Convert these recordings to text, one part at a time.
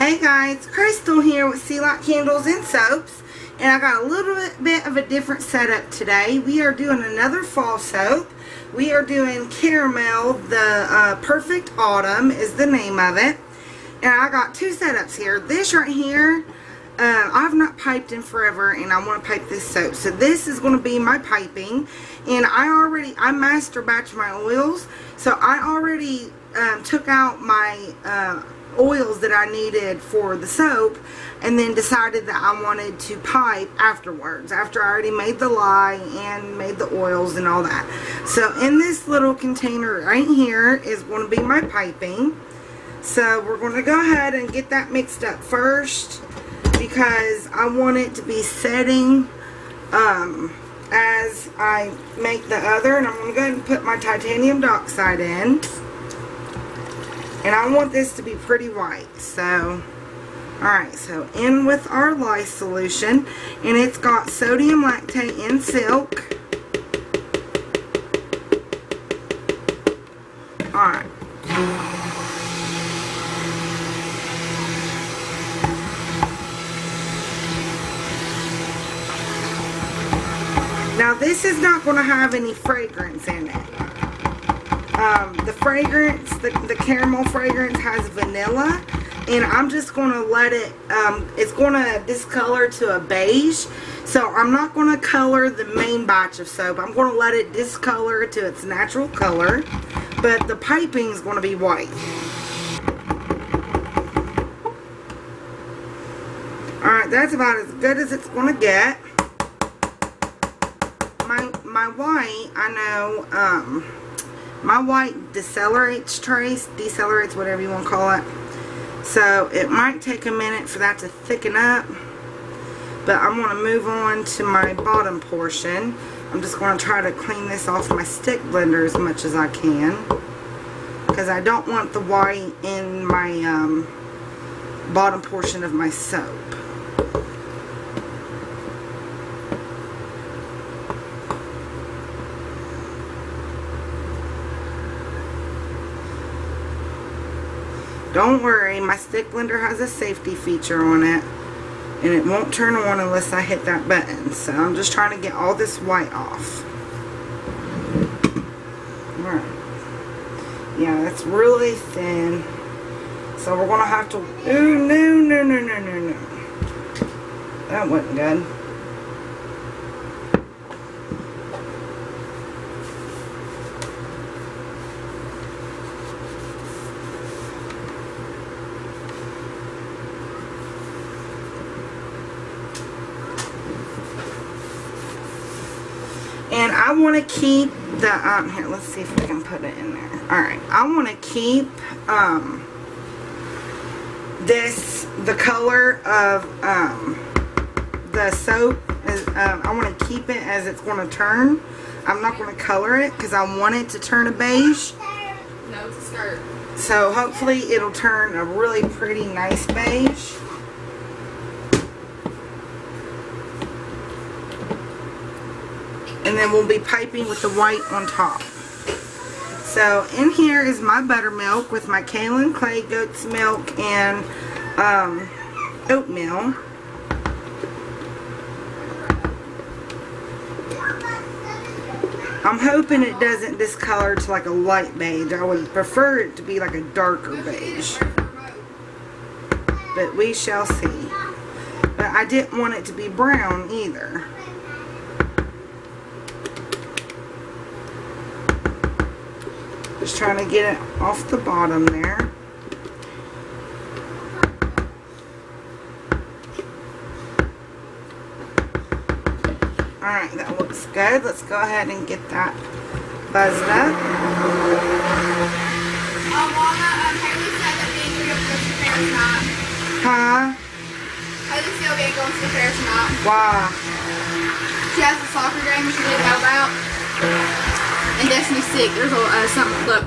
Hey guys, Crystal here with Sea Light Candles and Soaps, and I got a little bit of a different setup today. We are doing another fall soap. We are doing Caramel, the Perfect Autumn is the name of it. And I got two setups here. This right here, I've not piped in forever, and I want to pipe this soap. So this is going to be my piping, and I master batch my oils, so I already took out my oils that I needed for the soap, and then decided that I wanted to pipe afterwards, after I already made the lye and made the oils and all that. So in this little container right here is going to be my piping. So we're going to go ahead and get that mixed up first, because I want it to be setting as I make the other. And I'm going to go ahead and put my titanium dioxide in. And I want this to be pretty white. So, alright, so in with our lye solution. And it's got sodium lactate and silk. Alright. Now this is not going to have any fragrance in it. The fragrance, the caramel fragrance has vanilla, and I'm just going to let it, it's going to discolor to a beige. So I'm not going to color the main batch of soap. I'm going to let it discolor to its natural color, but the piping is going to be white. Alright, that's about as good as it's going to get. My white, I know, my white decelerates, whatever you want to call it. So it might take a minute for that to thicken up. But I'm going to move on to my bottom portion. I'm just going to try to clean this off my stick blender as much as I can, because I don't want the white in my bottom portion of my soap. Don't worry, my stick blender has a safety feature on it, and it won't turn on unless I hit that button. So I'm just trying to get all this white off. Alright. Yeah, it's really thin. So we're going to have to... Ooh, no. That wasn't good. And I want to keep the, here, let's see if we can put it in there. Alright, I want to keep, the color of, the soap, I want to keep it as it's going to turn. I'm not going to color it, because I want it to turn a beige. No, it's a skirt. So hopefully it'll turn a really pretty, nice beige. And then we'll be piping with the white on top. So in here is my buttermilk with my kaolin clay, goat's milk, and oatmeal. I'm hoping it doesn't discolor to like a light beige. I would prefer it to be like a darker beige, but we shall see. But I didn't want it to be brown either. Just trying to get it off the bottom there. Alright, that looks good. Let's go ahead and get that buzzed up. Haley said that being going to the fair tonight. Huh? Haley's still being going to the fair tonight. Why? She has a soccer game she didn't know about. And Destiny's sick. There's a something. Look.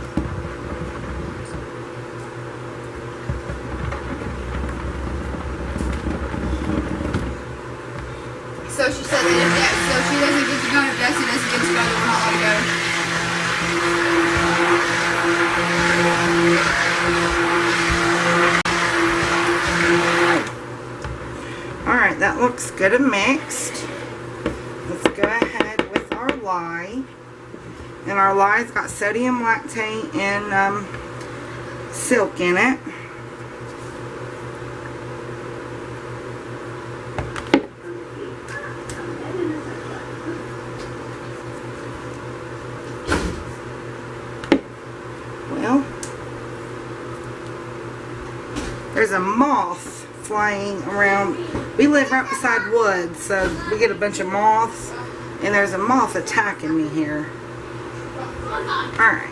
So she said that so she doesn't get to go, if Destiny doesn't get to go, then we're not allowed to go. looks good and mixed. Let's go ahead with our lye. And our lye's got sodium lactate and silk in it. Well, there's a moth flying around. We live right beside woods, so we get a bunch of moths, and there's a moth attacking me here. Alright.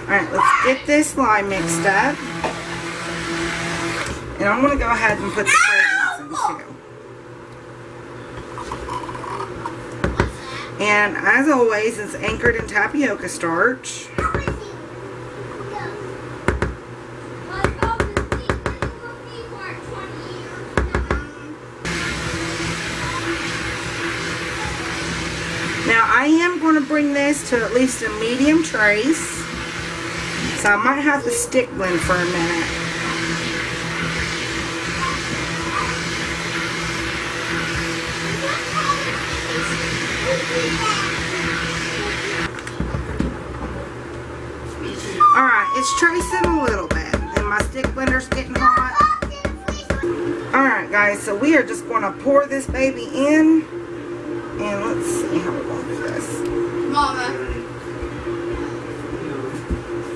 Alright, let's get this lye mixed up. And I'm going to go ahead and put the fragrance in too. And as always, it's anchored in tapioca starch. Now I am going to bring this to at least a medium trace, so I might have to stick blend for a minute. Alright, it's tracing a little bit, and my stick blender's getting hot. Alright guys, so we are just going to pour this baby in. And let's see how we're going to do this. Mama.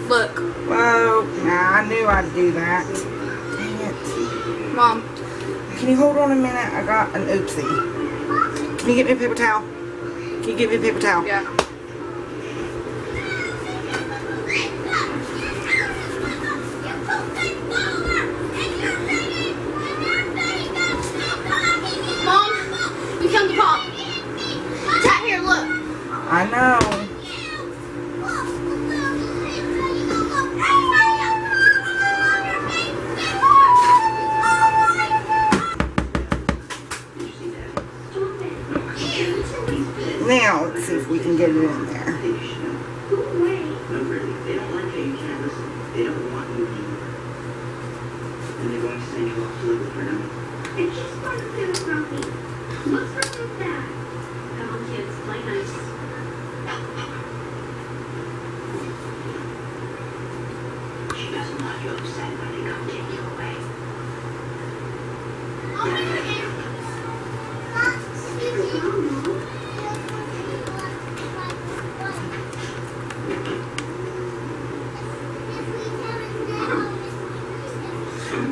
Look. Whoa. Nah, I knew I'd do that. Dang it. Mom. Can you hold on a minute? I got an oopsie. Can you get me a paper towel? Can you get me a paper towel? Yeah. Mom, you come to Pop. It's right here, look. I know. Now, let's see if we can get it in there.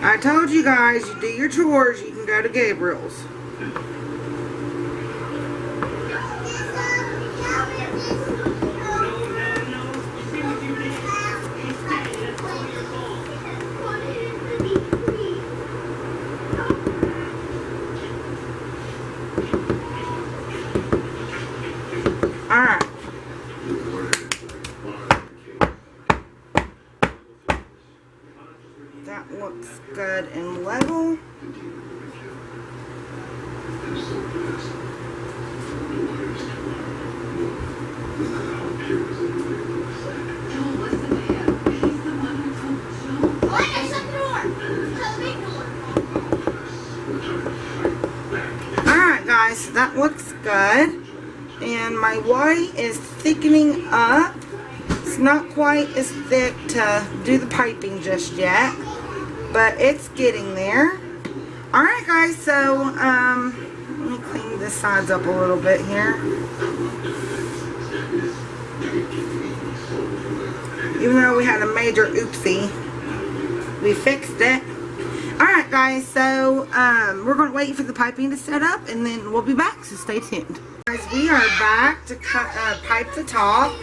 I told you guys, you do your chores, you can go to Gabriel's. Alright. That looks good and level. Alright guys, so that looks good. And my white is thickening up. It's not quite as thick to do the piping just yet, but it's getting there. Alright guys, so let me clean the sides up a little bit here. Even though we had a major oopsie, we fixed it. Alright guys, so we're going to wait for the piping to set up and then we'll be back, so stay tuned. Guys, we are back to pipe the top,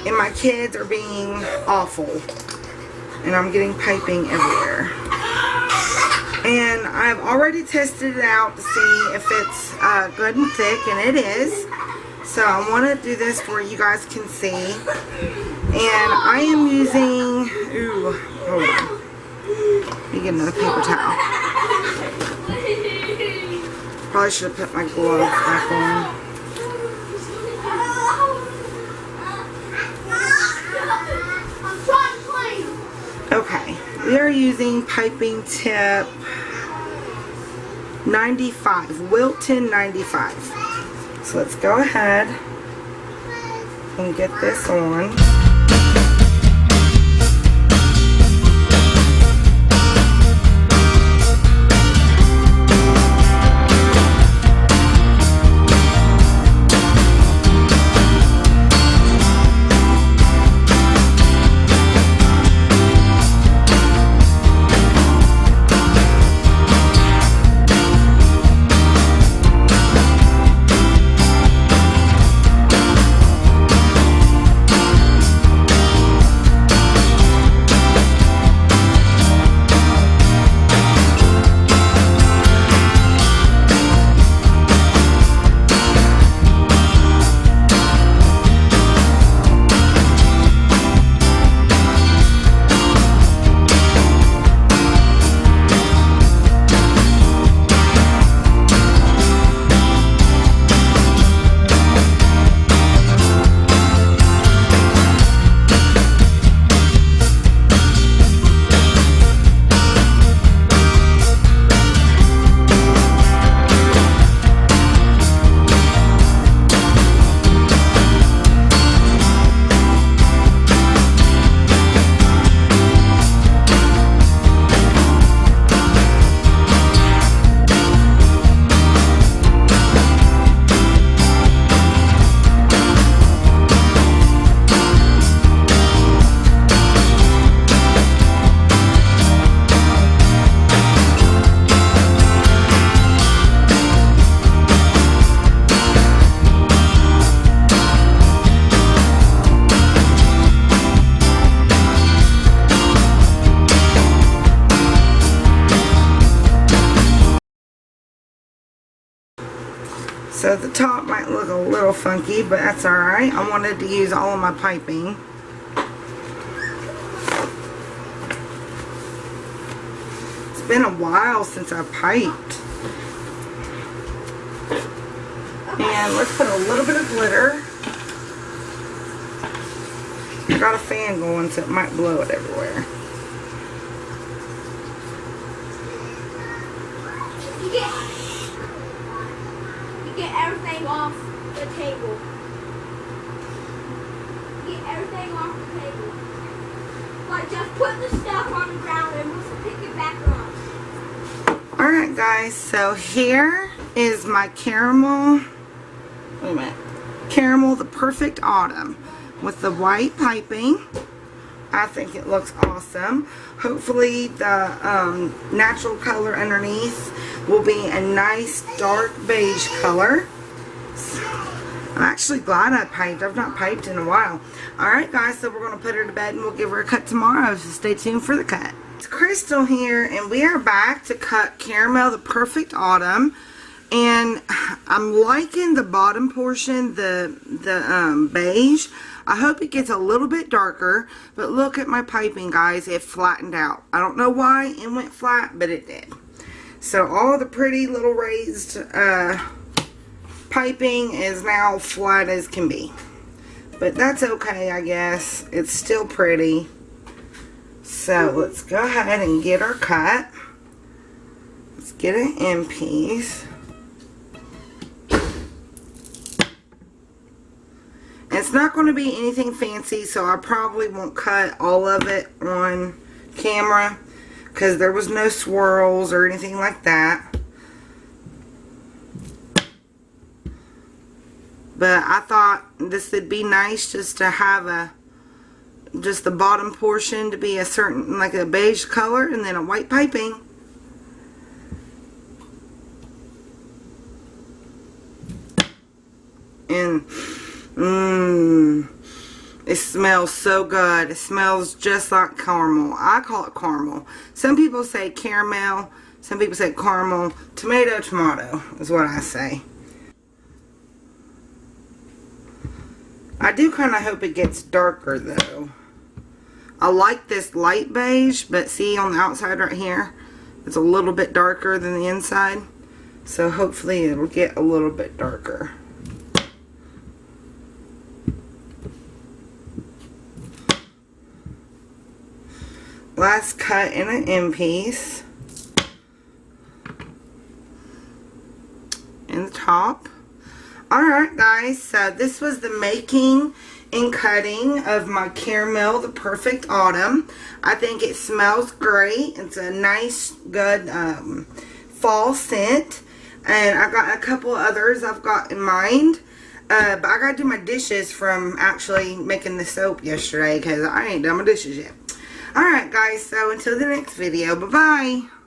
and my kids are being awful, and I'm getting piping everywhere. And I've already tested it out to see if it's good and thick, and it is. So I want to do this where you guys can see. And I am using, ooh, hold on. Let me get another paper towel. Probably should have put my gloves back on. Okay, we are using piping tip 95, Wilton 95. So let's go ahead and get this on. So the top might look a little funky, but that's alright. I wanted to use all of my piping. It's been a while since I piped. And let's put a little bit of glitter. I got a fan going, so it might blow it everywhere. Get everything off the table. Get everything off the table. Like, just put the stuff on the ground and we'll pick it back up. Alright guys, so here is my caramel, wait a minute, caramel the perfect autumn with the white piping. I think it looks awesome. Hopefully the natural color underneath will be a nice dark beige color. I'm actually glad I piped. I've not piped in a while. Alright guys, so we're going to put her to bed and we'll give her a cut tomorrow, so stay tuned for the cut. It's Crystal here and we are back to cut Caramel the Perfect Autumn. And I'm liking the bottom portion, the beige. I hope it gets a little bit darker, but look at my piping, guys. It flattened out. I don't know why it went flat, but it did. So all the pretty little raised piping is now flat as can be. But that's okay, I guess. It's still pretty. So let's go ahead and get our cut. Let's get an end piece. It's not going to be anything fancy, so I probably won't cut all of it on camera because there was no swirls or anything like that. But I thought this would be nice just to have just the bottom portion to be a certain, like a beige color, and then a white piping. And it smells so good. It smells just like caramel. I call it caramel. Some people say caramel. Some people say caramel. Tomato is what I say. I do kind of hope it gets darker though. I like this light beige, but see on the outside right here, it's a little bit darker than the inside. So hopefully it'll get a little bit darker. Last cut in an end piece. top. Alright guys, so this was the making and cutting of my caramel, the perfect autumn. I think it smells great. It's a nice, good fall scent. And I got a couple others I've got in mind. But I gotta do my dishes from actually making the soap yesterday because I ain't done my dishes yet. Alright guys, so until the next video, bye-bye.